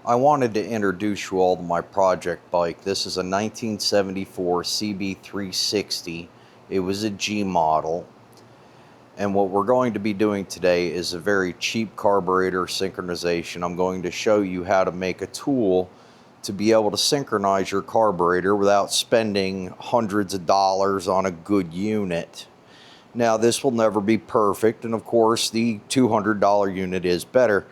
I wanted to introduce you all to my project bike. This is a 1974 CB360. It was a G model. And what we're going to be doing today is a very cheap carburetor synchronization. I'm going to show you how to make a tool to be able to synchronize your carburetor without spending hundreds of dollars on a good unit. Now, this will never be perfect, and of course the $200 unit is better.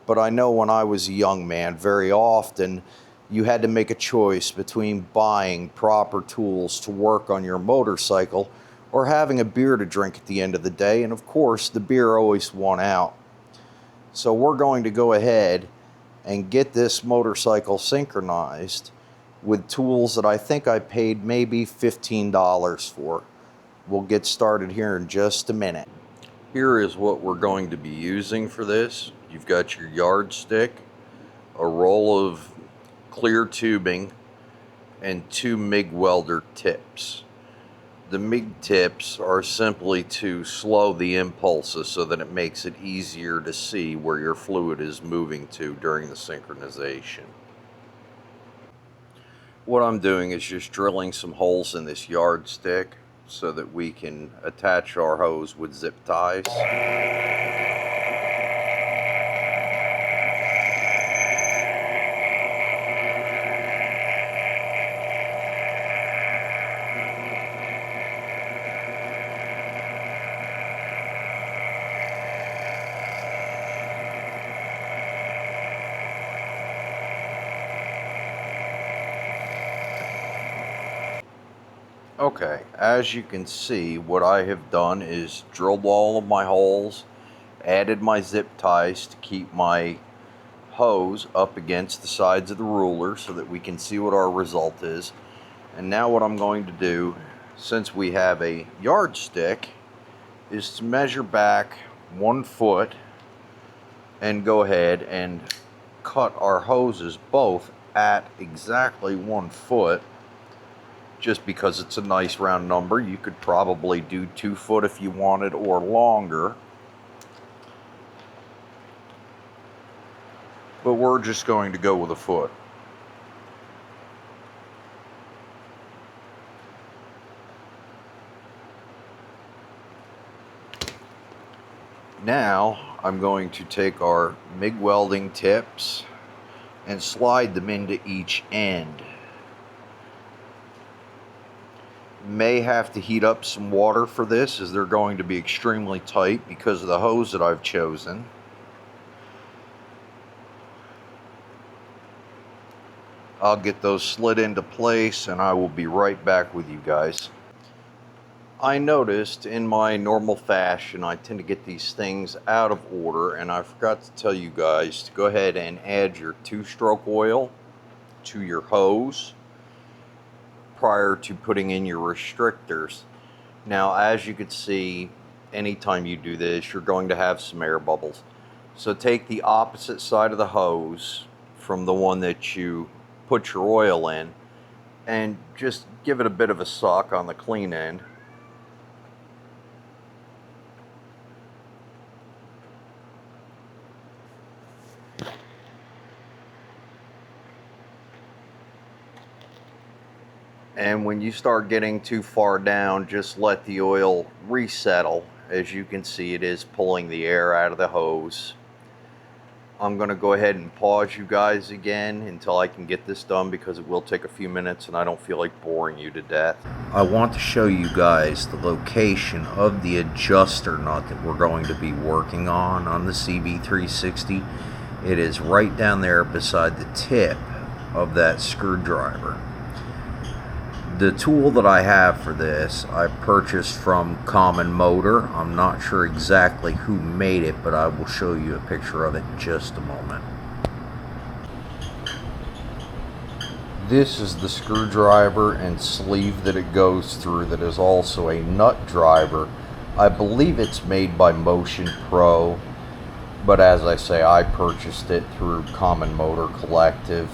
But I know when I was a young man, very often you had to make a choice between buying proper tools to work on your motorcycle or having a beer to drink at the end of the day, and of course the beer always won out. So we're going to go ahead and get this motorcycle synchronized with tools that I think I paid maybe $15 for. We'll get started here in just a minute. Here is what we're going to be using for this. You've got your yardstick, a roll of clear tubing, and 2 MIG welder tips. The MIG tips are simply to slow the impulses so that it makes it easier to see where your fluid is moving to during the synchronization. What I'm doing is just drilling some holes in this yardstick so that we can attach our hose with zip ties. Okay, as you can see, what I have done is drilled all of my holes, added my zip ties to keep my hose up against the sides of the ruler so that we can see what our result is. And now what I'm going to do, since we have a yardstick, is to measure back 1 foot and go ahead and cut our hoses both at exactly 1 foot. Just because it's a nice round number. You could probably do 2 foot if you wanted, or longer. But we're just going to go with 1 foot. Now I'm going to take our MIG welding tips and slide them into each end. May have to heat up some water for this, as they're going to be extremely tight because of the hose that I've chosen. I'll get those slid into place and I will be right back with you guys. I noticed in my normal fashion I tend to get these things out of order, and I forgot to tell you guys to go ahead and add your 2-stroke oil to your hose prior to putting in your restrictors. Now, as you can see, anytime you do this, you're going to have some air bubbles. So take the opposite side of the hose from the one that you put your oil in and just give it a bit of a suck on the clean end. And when you start getting too far down, just let the oil resettle. As you can see, it is pulling the air out of the hose. I'm going to go ahead and pause you guys again until I can get this done, because it will take a few minutes and I don't feel like boring you to death. I want to show you guys the location of the adjuster nut that we're going to be working on the CB360. It is right down there beside the tip of that screwdriver. The tool that I have for this, I purchased from Common Motor. I'm not sure exactly who made it, but I will show you a picture of it in just a moment. This is the screwdriver and sleeve that it goes through, that is also a nut driver. I believe it's made by Motion Pro, but as I say, I purchased it through Common Motor Collective.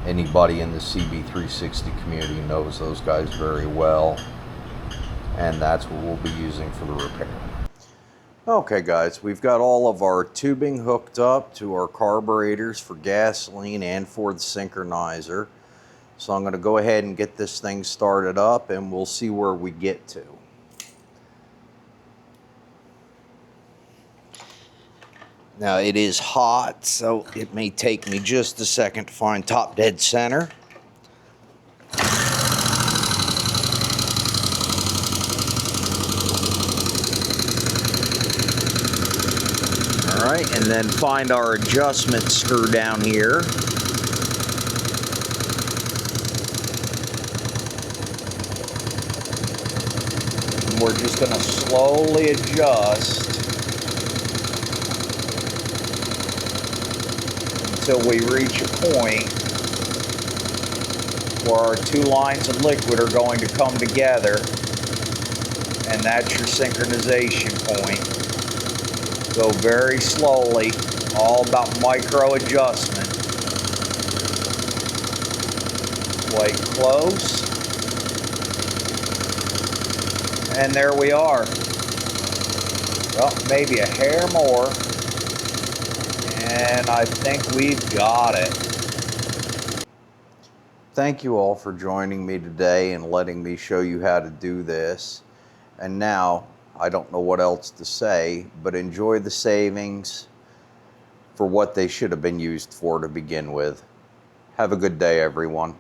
Anybody in the CB360 community knows those guys very well, and that's what we'll be using for the repair. Okay guys, we've got all of our tubing hooked up to our carburetors for gasoline and for the synchronizer. So I'm going to go ahead and get this thing started up and we'll see where we get to. Now it is hot, so it may take me just a second to find top dead center. Alright, and then find our adjustment screw down here. And we're just going to slowly adjust until we reach a point where our two lines of liquid are going to come together, and that's your synchronization point. Go very slowly, all about micro adjustment. Play close. And there we are. Well, maybe a hair more. And I think we've got it. Thank you all for joining me today and letting me show you how to do this. And now, I don't know what else to say, but enjoy the savings for what they should have been used for to begin with. Have a good day, everyone.